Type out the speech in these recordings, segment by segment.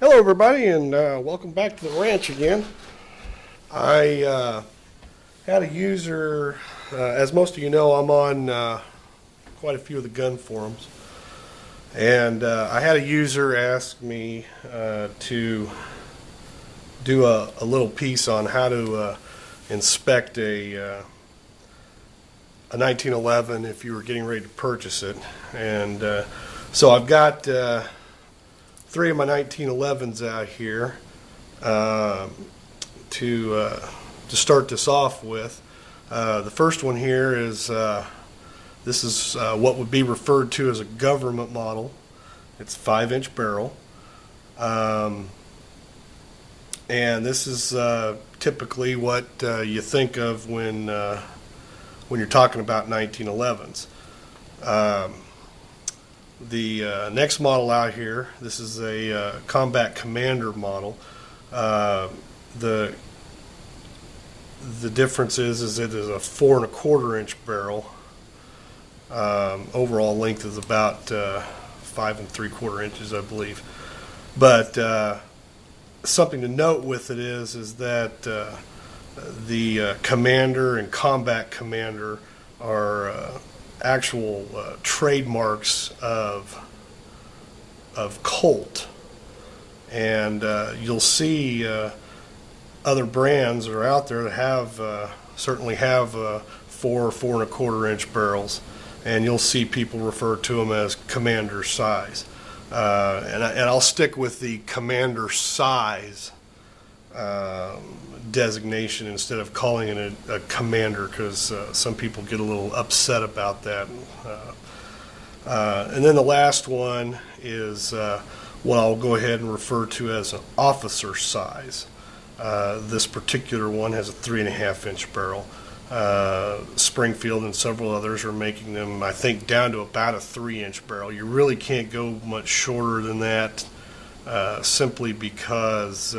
Hello, everybody, and welcome back to the ranch again. I had a user, as most of you know, I'm on quite a few of the gun forums, and I had a user ask me to do a little piece on how to inspect a 1911 if you were getting ready to purchase it, and so I've got three of my 1911s out here to start this off with. The first one here is this is what would be referred to as a government model. It's 5-inch barrel, and this is typically what you think of when you're talking about 1911s. The next model out here, this is a Combat Commander model. The difference is it is a 4 1/4 inch barrel. Overall length is about 5 3/4 inches, I believe. But something to note with it is that the Commander and Combat Commander are actual trademarks of Colt, and you'll see other brands that are out there that have certainly have 4 1/4 inch barrels, and you'll see people refer to them as Commander size, and I'll stick with the Commander size designation instead of calling it a commander, because some people get a little upset about that. And then the last one is what I'll go ahead and refer to as an officer size. This particular one has a 3.5 inch barrel. Springfield and several others are making them, I think, down to about a 3-inch barrel. You really can't go much shorter than that, simply because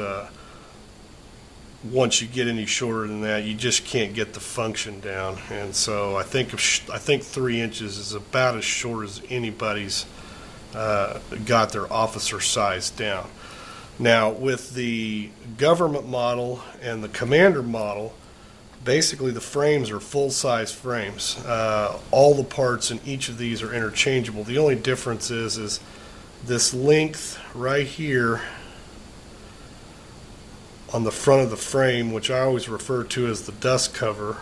once you get any shorter than that, you just can't get the function down. And so I think 3 inches is about as short as anybody's got their officer size down. Now, with the government model and the commander model, basically the frames are full-size frames. All the parts in each of these are interchangeable. The only difference is this length right here on the front of the frame, which I always refer to as the dust cover,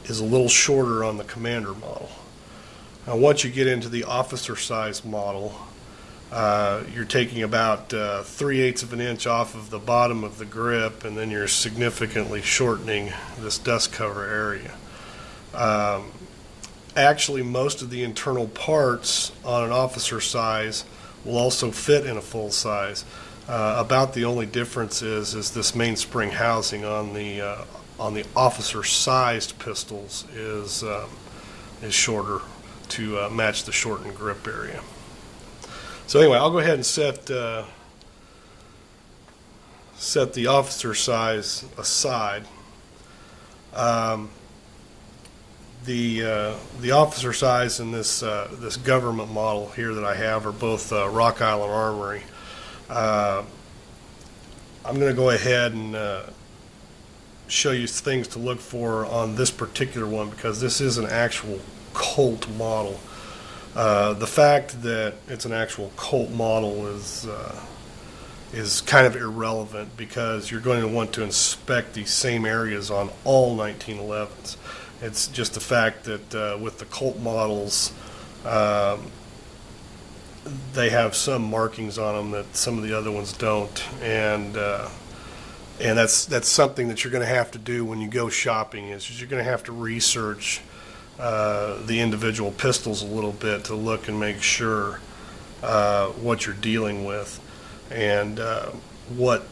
is a little shorter on the commander model. Now, once you get into the officer size model, you're taking about 3/8 of an inch off of the bottom of the grip, and then you're significantly shortening this dust cover area. Actually, most of the internal parts on an officer size will also fit in a full size. About the only difference is this mainspring housing on the officer-sized pistols is shorter to match the shortened grip area. So anyway, I'll go ahead and set the officer size aside. The officer size in this government model here that I have are both Rock Island Armory. I'm going to go ahead and show you things to look for on this particular one, because this is an actual Colt model. The fact that it's an actual Colt model is kind of irrelevant, because you're going to want to inspect these same areas on all 1911s. It's just the fact that with the Colt models, they have some markings on them that some of the other ones don't, and that's something that you're going to have to do when you go shopping. Is you're going to have to research the individual pistols a little bit to look and make sure what you're dealing with, and what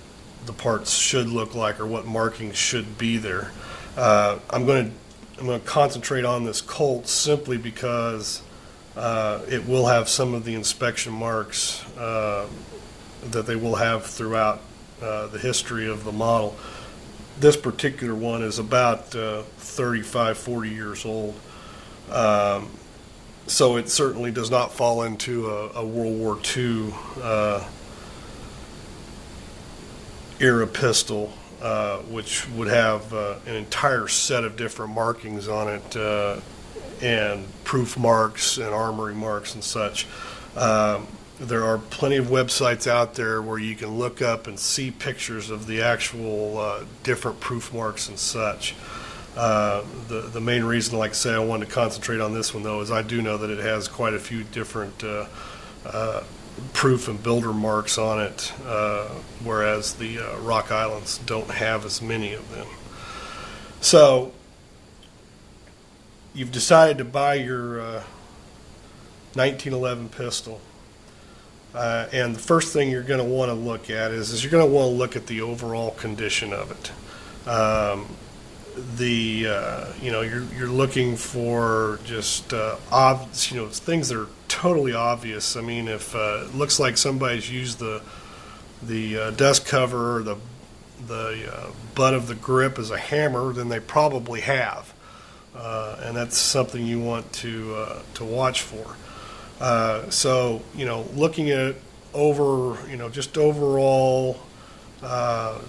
the parts should look like, or what markings should be there. I'm going to concentrate on this Colt simply because it will have some of the inspection marks that they will have throughout the history of the model. This particular one is about 35, 40 years old. So it certainly does not fall into a World War II era pistol, which would have an entire set of different markings on it, and proof marks and armory marks and such. There are plenty of websites out there where you can look up and see pictures of the actual different proof marks and such. The main reason, like I say, I wanted to concentrate on this one, though, is I do know that it has quite a few different proof and builder marks on it, whereas the Rock Islands don't have as many of them. So you've decided to buy your 1911 pistol. And the first thing you're going to want to look at is you're going to want to look at the overall condition of it. You're looking for just things that are totally obvious. I mean, if it looks like somebody's used the dust cover or the butt of the grip as a hammer, then they probably have, and that's something you want to watch for. So, looking at it over, just overall,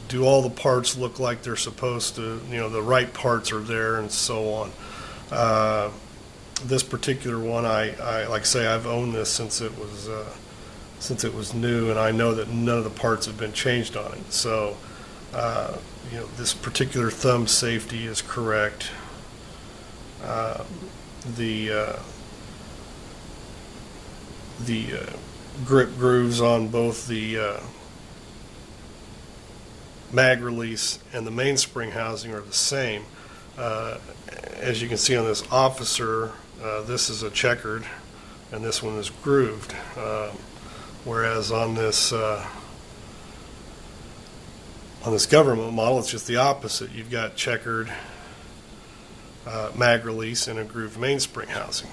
do all the parts look like they're supposed to, the right parts are there and so on. This particular one, I like I say, I've owned this since it was new, and I know that none of the parts have been changed on it. So, this particular thumb safety is correct. The grip grooves on both the mag release and the mainspring housing are the same. As you can see on this officer, this is a checkered and this one is grooved, whereas on this government model it's just the opposite. You've got checkered mag release and a grooved mainspring housing.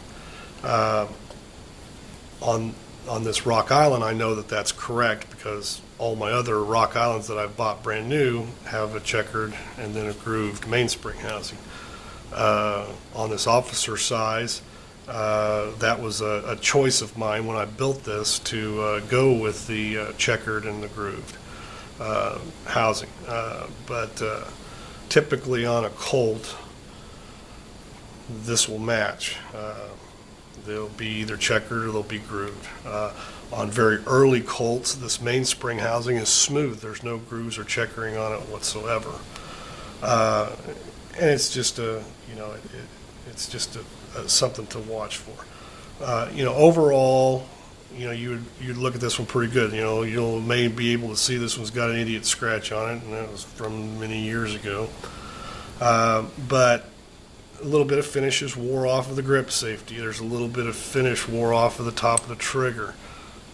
On this Rock Island, I know that that's correct because all my other Rock Islands that I've bought brand new have a checkered and then a grooved mainspring housing. On this officer size, that was a choice of mine when I built this to go with the checkered and the grooved housing. But typically on a Colt, this will match. They'll be either checkered or they'll be grooved. On very early Colts, this mainspring housing is smooth. There's no grooves or checkering on it whatsoever. And it's just something to watch for. Overall, you'd look at this one pretty good. You'll may be able to see this one's got an idiot scratch on it, and that was from many years ago. But a little bit of finishes wore off of the grip safety. There's a little bit of finish wore off of the top of the trigger.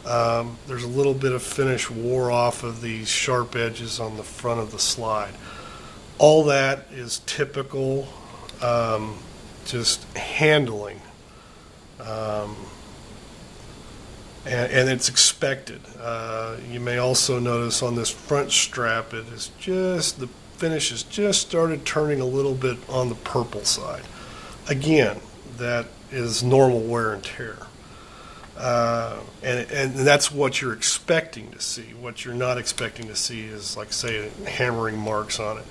There's a little bit of finish wore off of the sharp edges on the front of the slide. All that is typical, just handling, and it's expected. You may also notice on this front strap, it is just the finish has just started turning a little bit on the purple side. Again, that is normal wear and tear. And that's what you're expecting to see. What you're not expecting to see is, like I say, hammering marks on it.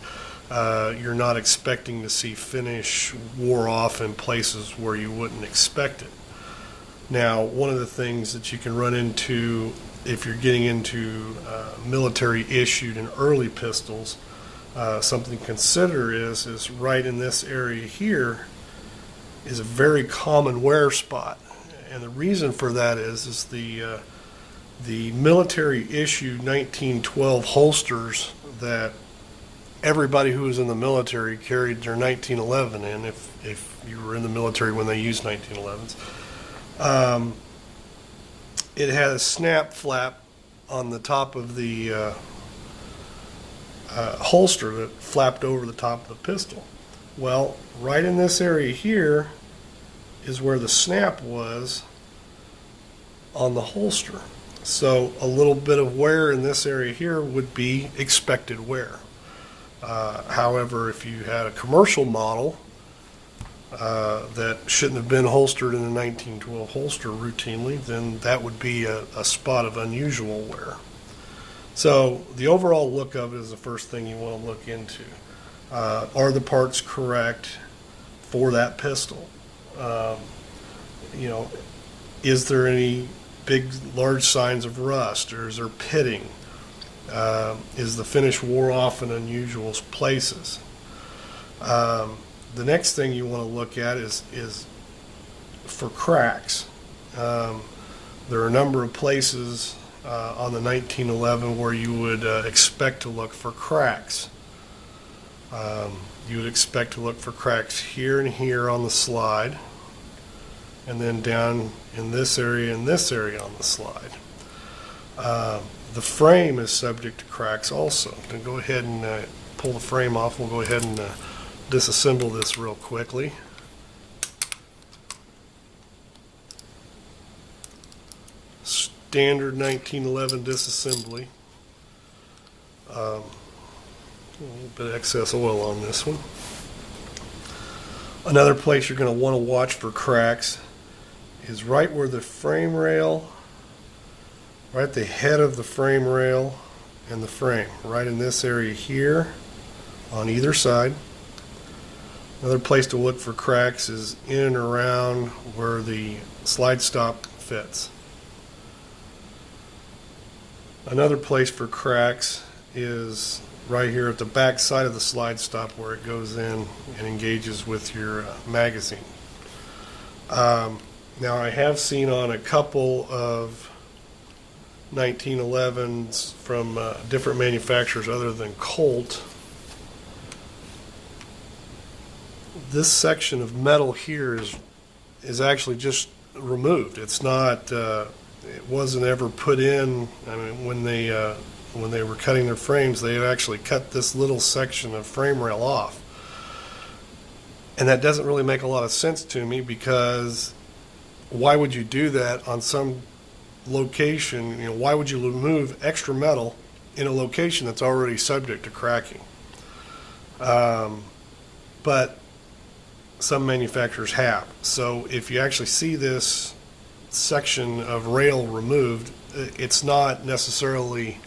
You're not expecting to see finish wore off in places where you wouldn't expect it. Now, one of the things that you can run into if you're getting into military issued and early pistols, something to consider is right in this area here is a very common wear spot, and the reason for that is the military issued 1912 holsters that everybody who was in the military carried their 1911 in, if you were in the military when they used 1911's. It had a snap flap on the top of the holster that flapped over the top of the pistol. Well, right in this area here is where the snap was on the holster. So a little bit of wear in this area here would be expected wear. However, if you had a commercial model that shouldn't have been holstered in a 1912 holster routinely, then that would be a spot of unusual wear. So the overall look of it is the first thing you want to look into. Are the parts correct for that pistol? You know, is there any large signs of rust, or is there pitting? Is the finish wore off in unusual places? The next thing you want to look at is for cracks. There are a number of places on the 1911 where you would expect to look for cracks. You would expect to look for cracks here and here on the slide, and then down in this area and this area on the slide. The frame is subject to cracks also. I'm going to go ahead and pull the frame off. We'll go ahead and disassemble this real quickly. Standard 1911 disassembly. A little bit of excess oil on this one. Another place you're going to want to watch for cracks is right where the frame rail, right at the head of the frame rail and the frame, right in this area here on either side. Another place to look for cracks is in and around where the slide stop fits. Another place for cracks is right here at the back side of the slide stop where it goes in and engages with your magazine. Now I have seen on a couple of 1911s from different manufacturers other than Colt, this section of metal here is actually just removed. It's not. It wasn't ever put in. I mean, when they were cutting their frames, they actually cut this little section of frame rail off, and that doesn't really make a lot of sense to me, because why would you do that on some location? You know, why would you remove extra metal in a location that's already subject to cracking? But some manufacturers have. So if you actually see this section of rail removed, it's not necessarily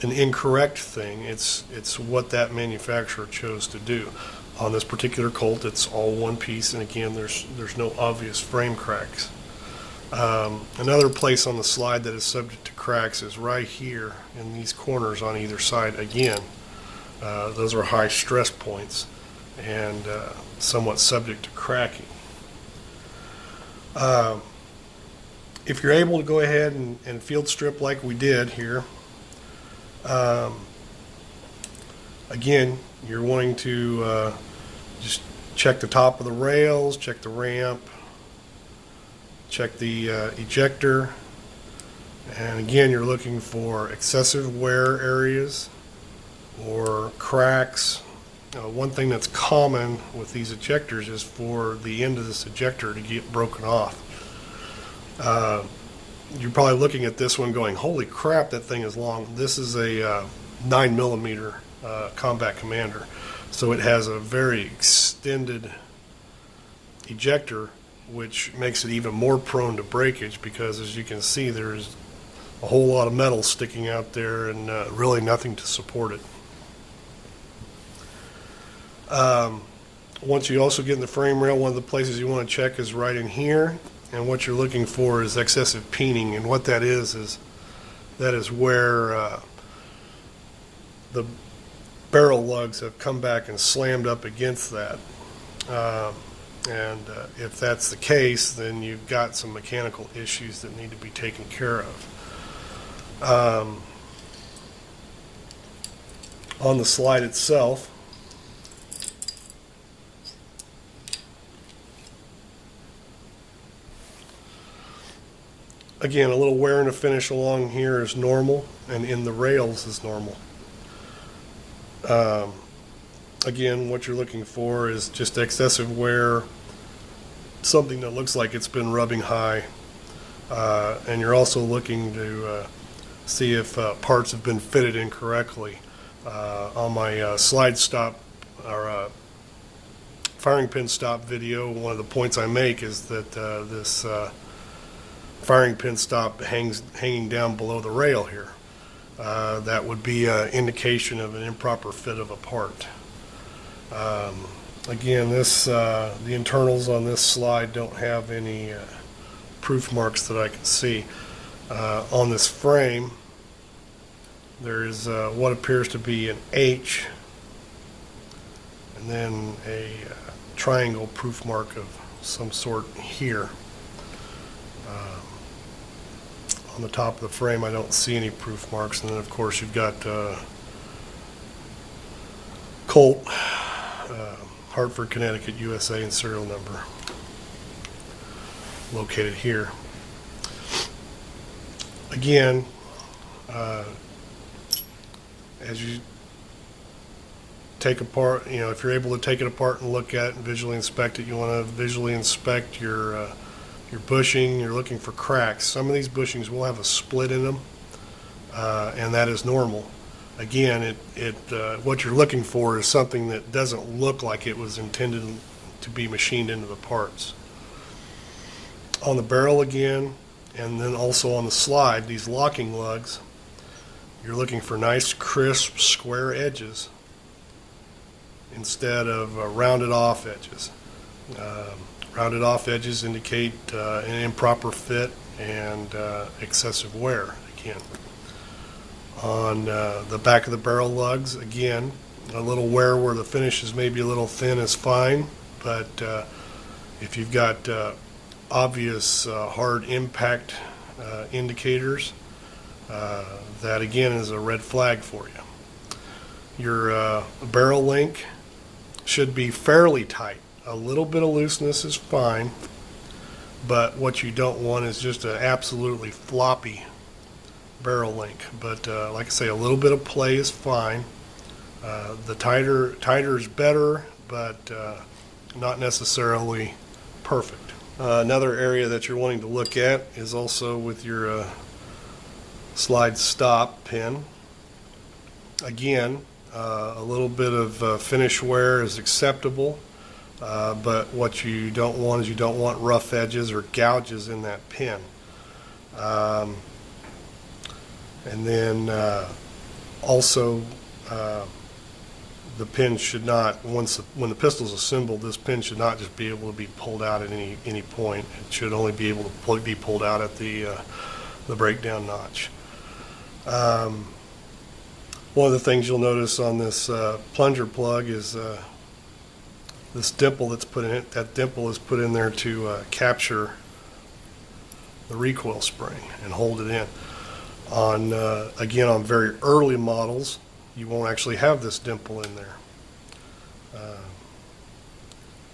an incorrect thing. It's what that manufacturer chose to do. On this particular Colt, it's all one piece, and again, there's no obvious frame cracks. Another place on the slide that is subject to cracks is right here in these corners on either side. Again, those are high stress points and somewhat subject to cracking. If you're able to go ahead and field strip like we did here, again, you're wanting to just check the top of the rails, check the ramp, check the ejector, and again, you're looking for excessive wear areas or cracks. One thing that's common with these ejectors is for the end of this ejector to get broken off. You're probably looking at this one going, holy crap, that thing is long. This is a 9mm Combat Commander, so it has a very extended ejector, which makes it even more prone to breakage, because as you can see, there's a whole lot of metal sticking out there and really nothing to support it. Once you also get in the frame rail, one of the places you want to check is right in here, and what you're looking for is excessive peening, and what that is that is where the barrel lugs have come back and slammed up against that. And if that's the case, then you've got some mechanical issues that need to be taken care of. On the slide itself, again, a little wear and a finish along here is normal, and in the rails is normal. Again, what you're looking for is just excessive wear, something that looks like it's been rubbing high, and you're also looking to see if parts have been fitted incorrectly. On my slide stop or firing pin stop video, one of the points I make is that this firing pin stop hanging down below the rail here. that would be an indication of an improper fit of a part. Again, the internals on this slide don't have any proof marks that I can see. On this frame, there is what appears to be an H and then a triangle proof mark of some sort here. On the top of the frame, I don't see any proof marks, and then of course you've got Colt, Hartford, Connecticut, USA, and serial number located here. Again, as you take apart, if you're able to take it apart and look at it and visually inspect it, you want to visually inspect your bushing. You're looking for cracks. Some of these bushings will have a split in them, and that is normal. Again, what you're looking for is something that doesn't look like it was intended to be machined into the parts. On the barrel again, and then also on the slide, these locking lugs, you're looking for nice, crisp, square edges instead of rounded off edges. Rounded off edges indicate an improper fit and excessive wear again. On the back of the barrel lugs, again, a little wear where the finish is maybe a little thin is fine, but if you've got obvious hard impact indicators, that again is a red flag for you. Your barrel link should be fairly tight. A little bit of looseness is fine, but what you don't want is just an absolutely floppy barrel link. But like I say, a little bit of play is fine. The tighter is better, but not necessarily perfect. Another area that you're wanting to look at is also with your slide stop pin. Again, a little bit of finish wear is acceptable, but what you don't want is you don't want rough edges or gouges in that pin. And then also the pin should not, when the pistol is assembled, this pin should not just be able to be pulled out at any point. It should only be able to be pulled out at the breakdown notch. One of the things you'll notice on this plunger plug is this dimple that's put in it. That dimple is put in there to capture the recoil spring and hold it in. Again, on very early models, you won't actually have this dimple in there.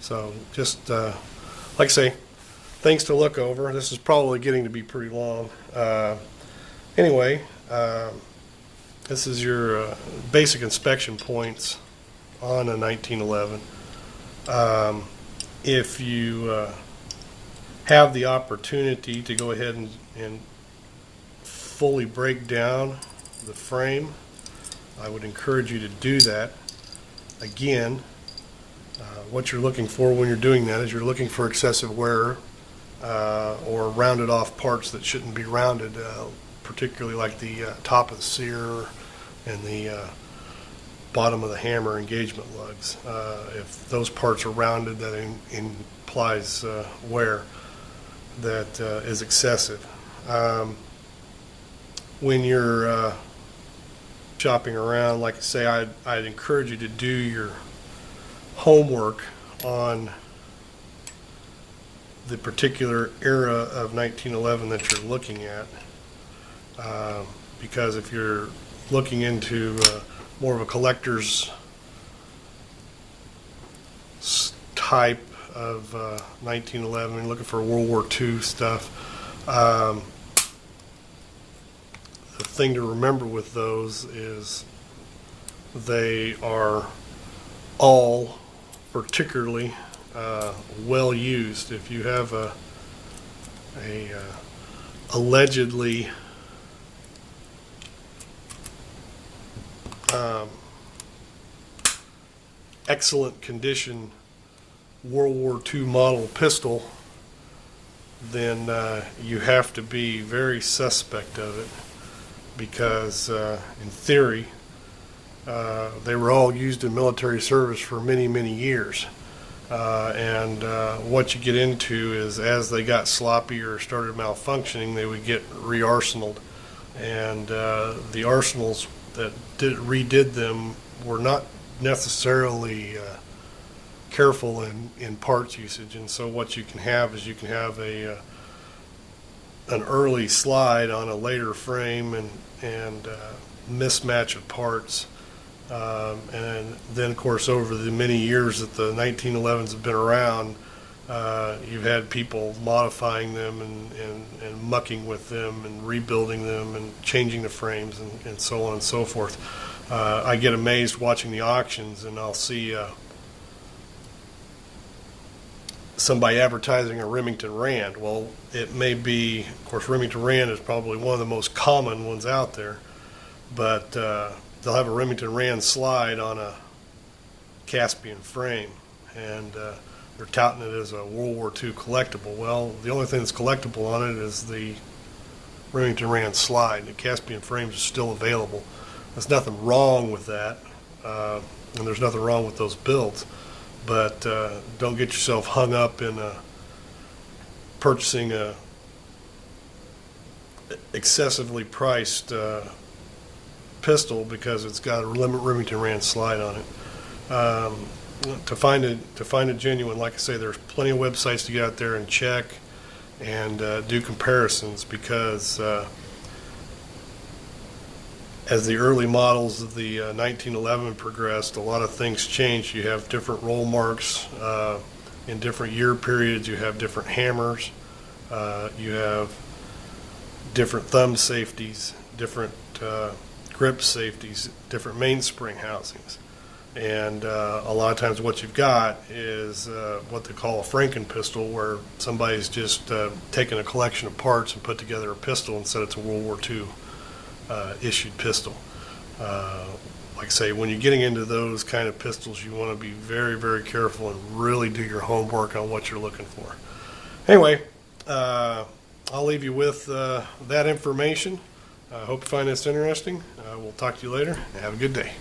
So just like I say, things to look over. This is probably getting to be pretty long. Anyway, this is your basic inspection points on a 1911. If you have the opportunity to go ahead and fully break down the frame, I would encourage you to do that. Again, what you're looking for when you're doing that is you're looking for excessive wear or rounded off parts that shouldn't be rounded, particularly like the top of the sear and the bottom of the hammer engagement lugs. If those parts are rounded, that implies wear that is excessive. When you're shopping around, like I say, I'd encourage you to do your homework on the particular era of 1911 that you're looking at, because if you're looking into more of a collector's type of 1911, looking for World War II stuff, the thing to remember with those is they are all particularly well used. If you have a allegedly excellent condition World War II model pistol, then you have to be very suspect of it, because in theory they were all used in military service for many, many years. And what you get into is, as they got sloppy or started malfunctioning, they would get re-arsenaled. And the arsenals that redid them were not necessarily careful in parts usage. And so what you can have is, you can have an early slide on a later frame, and mismatch of parts. And then, of course, over the many years that the 1911s have been around, you've had people modifying them and mucking with them and rebuilding them and changing the frames and so on and so forth. I get amazed watching the auctions, and I'll see somebody advertising a Remington Rand. Well, it may be, of course, Remington Rand is probably one of the most common ones out there, but they'll have a Remington Rand slide on a Caspian frame, and they're touting it as a World War II collectible. Well, the only thing that's collectible on it is the Remington Rand slide. The Caspian frames are still available. There's nothing wrong with that, and there's nothing wrong with those builds, but don't get yourself hung up in purchasing a excessively priced pistol because it's got a Remington Rand slide on it. To find a genuine, like I say, there's plenty of websites to get out there and check and do comparisons, because as the early models of the 1911 progressed, a lot of things changed. You have different roll marks in different year periods. You have different hammers. You have different thumb safeties, different grip safeties, different mainspring housings. And a lot of times what you've got is what they call a Franken pistol, where somebody's just taken a collection of parts and put together a pistol and said it's a World War II issued pistol. Like I say, when you're getting into those kind of pistols, you want to be very, very careful and really do your homework on what you're looking for. Anyway, I'll leave you with that information. I hope you find this interesting. We'll talk to you later. Have a good day.